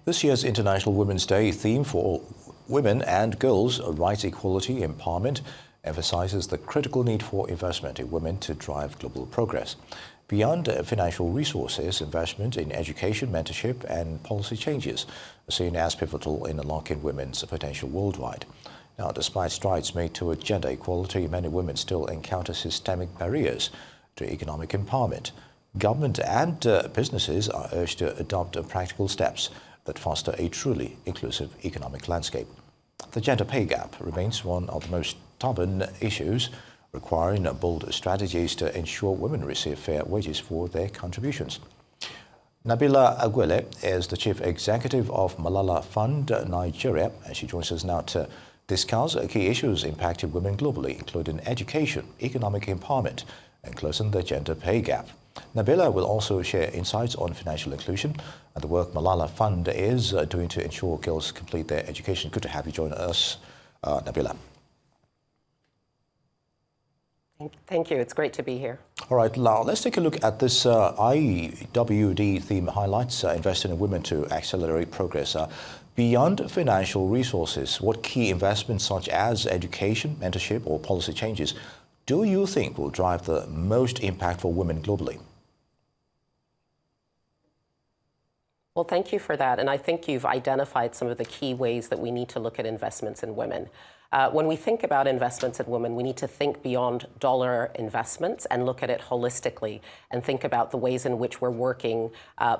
This year's International Women's Day theme for women and girls, rights, equality, empowerment, emphasizes the critical need for investment in women to drive global progress. Beyond financial resources, investment in education, mentorship, and policy changes are seen as pivotal in unlocking women's potential worldwide. Now, despite strides made toward gender equality, many women still encounter systemic barriers to economic empowerment. Government and businesses are urged to adopt practical steps that foster a truly inclusive economic landscape. The gender pay gap remains one of the most stubborn issues, requiring bold strategies to ensure women receive fair wages for their contributions. Nabila Aguele is the chief executive of Malala Fund Nigeria, and she joins us now to discuss key issues impacting women globally, including education, economic empowerment, and closing the gender pay gap. Nabila will also share insights on financial inclusion and the work Malala Fund is doing to ensure girls complete their education. Good to have you join us, Nabila. Thank you. It's great to be here. All right, now let's take a look at this IWD theme highlights investing in women to accelerate progress. Beyond financial resources, what key investments such as education, mentorship, or policy changes do you think will drive the most impact for women globally? Well, thank you for that. And I think you've identified some of the key ways that we need to look at investments in women. When we think about investments in women, we need to think beyond dollar investments and look at it holistically and think about the ways in which we're working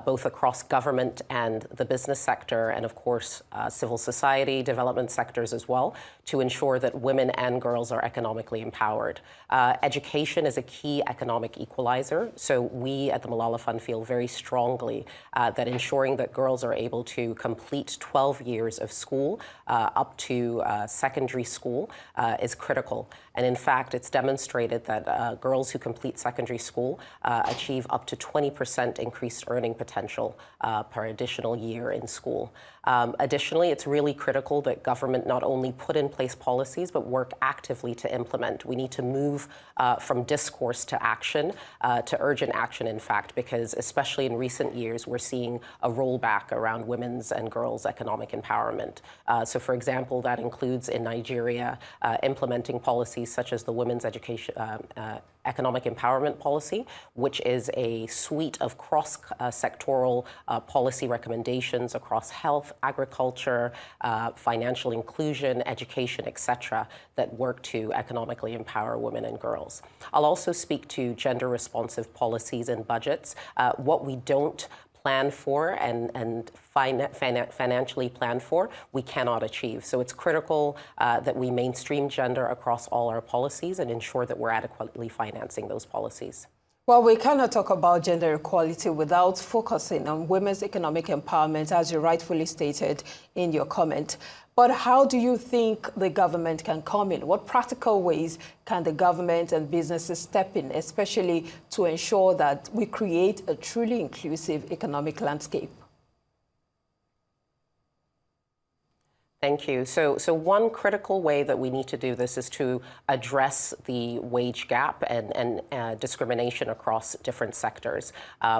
both across government and the business sector and, of course, civil society, development sectors as well, to ensure that women and girls are economically empowered. Education is a key economic equalizer. So we at the Malala Fund feel very strongly that ensuring that girls are able to complete 12 years of school up to secondary school is critical. And in fact, it's demonstrated that girls who complete secondary school achieve up to 20% increased earning potential per additional year in school. Additionally, it's really critical that government not only put in place policies, but work actively to implement. We need to move from discourse to action, to urgent action, in fact, because especially in recent years, we're seeing a rollback around women's and girls' economic empowerment. So, for example, that includes in Nigeria implementing policies such as the Women's Education Economic Empowerment Policy, which is a suite of cross-sectoral policy recommendations across health, agriculture, financial inclusion, education, etc., that work to economically empower women and girls. I'll also speak to gender-responsive policies and budgets. What we don't plan for and financially plan for, we cannot achieve. So it's critical that we mainstream gender across all our policies and ensure that we're adequately financing those policies. Well, we cannot talk about gender equality without focusing on women's economic empowerment, as you rightfully stated in your comment. But how do you think the government can come in? What practical ways can the government and businesses step in, especially to ensure that we create a truly inclusive economic landscape? Thank you. So one critical way that we need to do this is to address the wage gap and discrimination across different sectors.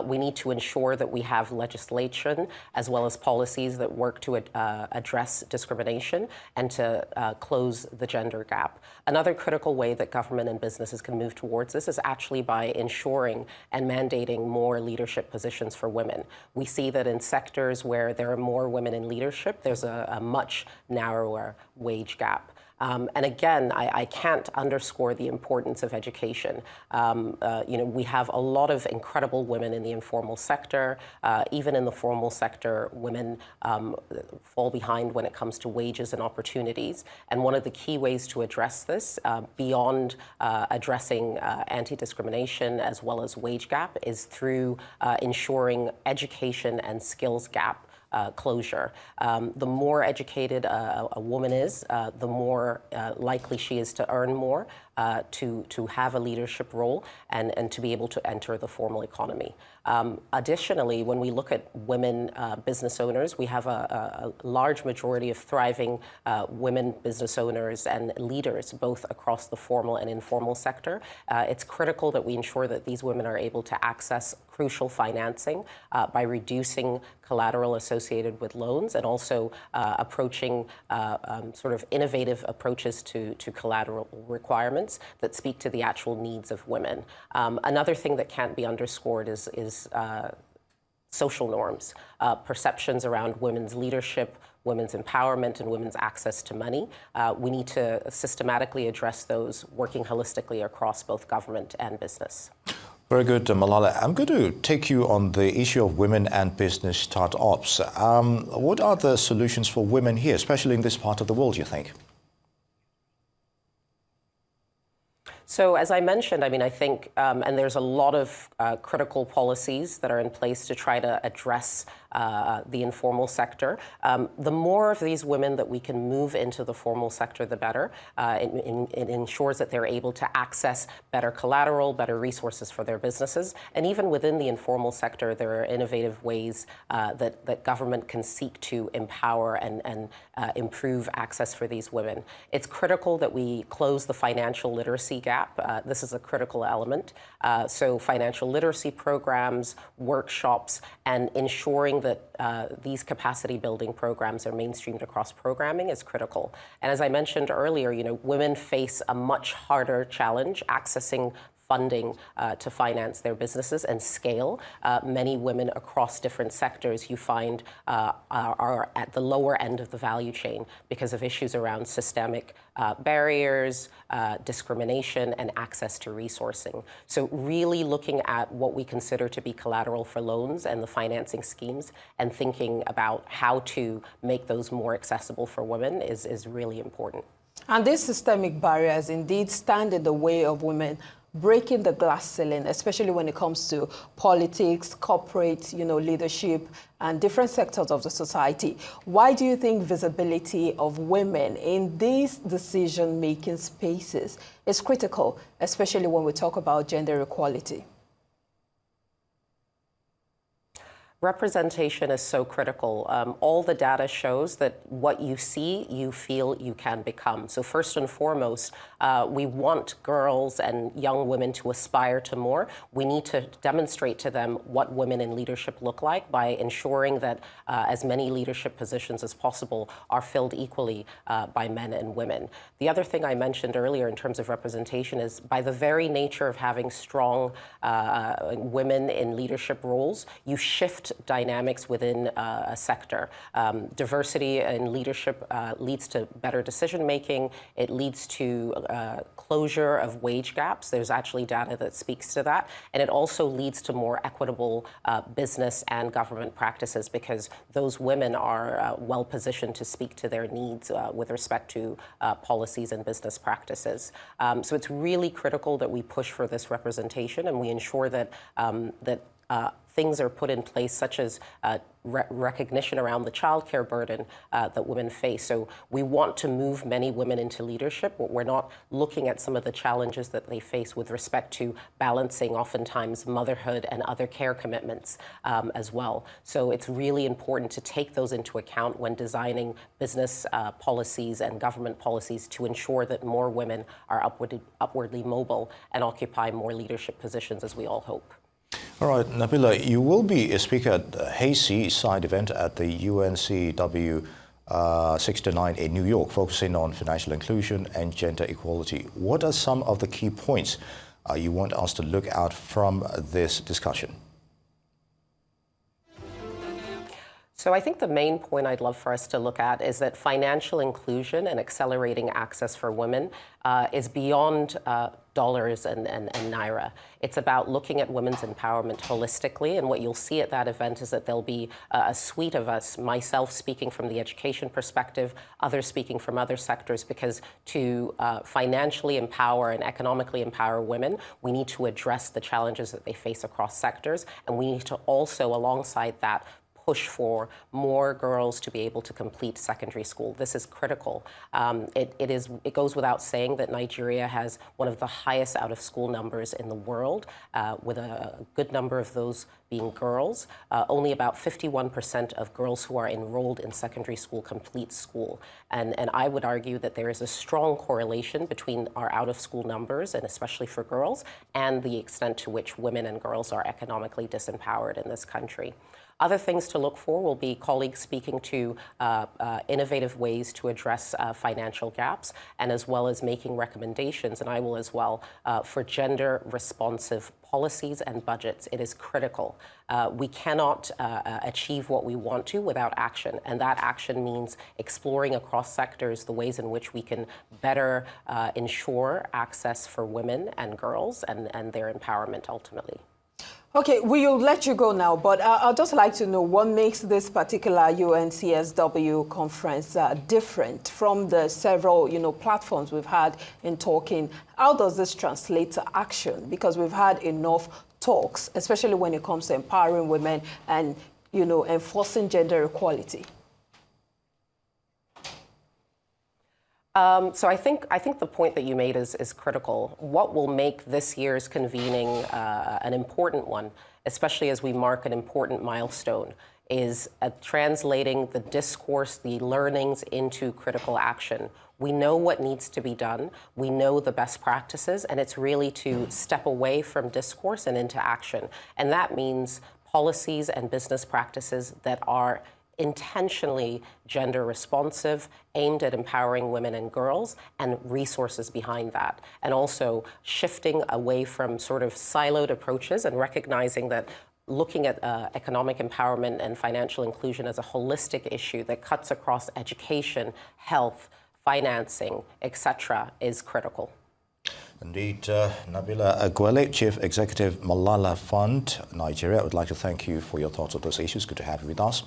We need to ensure that we have legislation as well as policies that work to address discrimination and to close the gender gap. Another critical way that government and businesses can move towards this is actually by ensuring and mandating more leadership positions for women. We see that in sectors where there are more women in leadership, there's a much narrower wage gap. And again, I can't underscore the importance of education. We have a lot of incredible women in the informal sector. Even in the formal sector, women fall behind when it comes to wages and opportunities. And one of the key ways to address this, beyond addressing anti-discrimination as well as wage gap, is through ensuring education and skills gap closure. The more educated a woman is, the more likely she is to earn more, to have a leadership role and to be able to enter the formal economy. Additionally, when we look at women business owners, we have a large majority of thriving women business owners and leaders, both across the formal and informal sector. It's critical that we ensure that these women are able to access crucial financing by reducing collateral associated with loans and also approaching sort of innovative approaches to collateral requirements that speak to the actual needs of women. Another thing that can't be underscored is social norms, perceptions around women's leadership, women's empowerment, and women's access to money. We need to systematically address those, working holistically across both government and business. Very good, Malala. I'm going to take you on the issue of women and business startups. What are the solutions for women here, especially in this part of the world, you think? So as I mentioned, I think, and there's a lot of critical policies that are in place to try to address the informal sector. The more of these women that we can move into the formal sector, the better. It ensures that they're able to access better collateral, better resources for their businesses. And even within the informal sector, there are innovative ways that government can seek to empower and improve access for these women. It's critical that we close the financial literacy gap. This is a critical element. So financial literacy programs, workshops, and ensuring that these capacity building programs are mainstreamed across programming is critical. And as I mentioned earlier, women face a much harder challenge accessing funding to finance their businesses and scale. Many women across different sectors you find are at the lower end of the value chain because of issues around systemic barriers, discrimination, and access to resourcing. So really looking at what we consider to be collateral for loans and the financing schemes and thinking about how to make those more accessible for women is really important. And these systemic barriers indeed stand in the way of women breaking the glass ceiling, especially when it comes to politics, corporate, leadership, and different sectors of the society. Why do you think visibility of women in these decision-making spaces is critical, especially when we talk about gender equality? Representation is so critical. All the data shows that what you see, you feel, you can become. So first and foremost, we want girls and young women to aspire to more. We need to demonstrate to them what women in leadership look like by ensuring that as many leadership positions as possible are filled equally by men and women. The other thing I mentioned earlier in terms of representation is by the very nature of having strong women in leadership roles, you shift dynamics within a sector. Diversity in leadership leads to better decision making. It leads to closure of wage gaps. There's actually data that speaks to that. And it also leads to more equitable business and government practices because those women are well positioned to speak to their needs with respect to policies and business practices. So it's really critical that we push for this representation and we ensure that things are put in place such as recognition around the childcare burden that women face. So we want to move many women into leadership, but we're not looking at some of the challenges that they face with respect to balancing oftentimes motherhood and other care commitments as well. So it's really important to take those into account when designing business policies and government policies to ensure that more women are upwardly mobile and occupy more leadership positions, as we all hope. All right, Nabila, you will be a speaker at the Hazy side event at the UNCW 69 in New York, focusing on financial inclusion and gender equality. What are some of the key points you want us to look out from this discussion? So I think the main point I'd love for us to look at is that financial inclusion and accelerating access for women is beyond dollars and naira. It's about looking at women's empowerment holistically, and what you'll see at that event is that there'll be a suite of us, myself speaking from the education perspective, others speaking from other sectors, because to financially empower and economically empower women, we need to address the challenges that they face across sectors, and we need to also, alongside that, push for more girls to be able to complete secondary school. This is critical. It goes without saying that Nigeria has one of the highest out-of-school numbers in the world, with a good number of those being girls. Only about 51% of girls who are enrolled in secondary school complete school. And I would argue that there is a strong correlation between our out-of-school numbers, and especially for girls, and the extent to which women and girls are economically disempowered in this country. Other things to look for will be colleagues speaking to innovative ways to address financial gaps, and as well as making recommendations, and I will as well, for gender responsive policies and budgets. It is critical. We cannot achieve what we want to without action, and that action means exploring across sectors the ways in which we can better ensure access for women and girls and their empowerment ultimately. Okay, we'll let you go now, but I'd just like to know what makes this particular UNCSW conference different from the several, platforms we've had in talking. How does this translate to action? Because we've had enough talks, especially when it comes to empowering women and, enforcing gender equality. So I think the point that you made is critical. What will make this year's convening an important one, especially as we mark an important milestone, is translating the discourse, the learnings into critical action. We know what needs to be done. We know the best practices, and it's really to step away from discourse and into action. And that means policies and business practices that are intentionally gender responsive, aimed at empowering women and girls, and resources behind that. And also shifting away from sort of siloed approaches and recognizing that looking at economic empowerment and financial inclusion as a holistic issue that cuts across education, health, financing, etc., is critical. Indeed, Nabila Aguele, Chief Executive, Malala Fund, Nigeria. I would like to thank you for your thoughts on those issues. Good to have you with us.